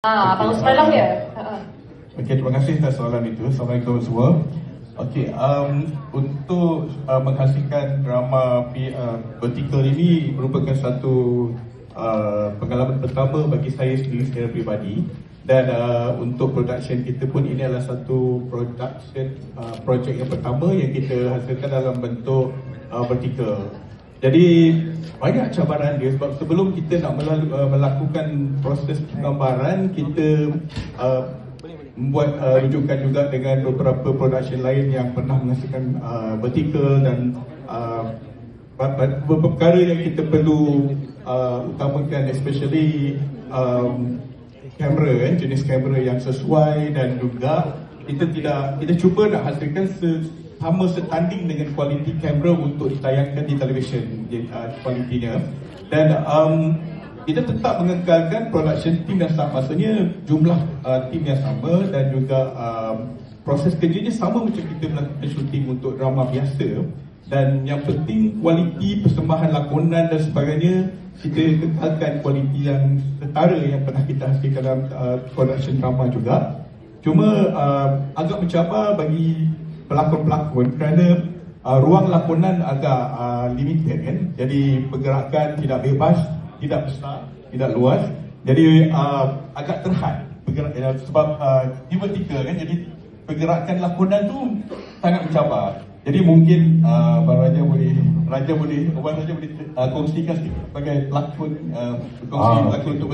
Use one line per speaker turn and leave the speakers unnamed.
Abang Usman lah ya.
Okey, terima kasih atas soalan itu. Assalamualaikum semua. Okey, untuk menghasilkan drama vertikal ini merupakan satu pengalaman pertama bagi saya sendiri secara pribadi. Dan untuk production kita pun ini adalah satu projek yang pertama yang kita hasilkan dalam bentuk vertikal. Jadi banyak cabaran dia sebab sebelum kita nak melakukan proses penggambaran, kita membuat rujukan juga dengan beberapa production lain yang pernah menghasilkan vertikal dan beberapa perkara yang kita perlu utamakan, especially kamera, jenis kamera yang sesuai, dan juga kita cuba nak hasilkan sama setanding dengan kualiti kamera untuk ditayangkan di televisyen, kualitinya. Dan kita tetap mengekalkan production team yang sama, maksudnya jumlah team yang sama, dan juga proses kerjanya sama macam kita melakukan syuting untuk drama biasa. Dan yang penting kualiti persembahan lakonan dan sebagainya, kita kekalkan kualiti yang setara yang pernah kita hasilkan dalam production drama juga. Cuma agak mencabar bagi pelakon-pelakon kerana ruang lakonan agak limited kan. Jadi pergerakan tidak bebas, tidak besar, tidak luas. Jadi agak terhad sebab di vertikal kan, jadi pergerakan lakonan tu sangat mencabar. Jadi mungkin Abang Raja boleh kongsikan sikit sebagai pelakon, berkongsi pelakon untuk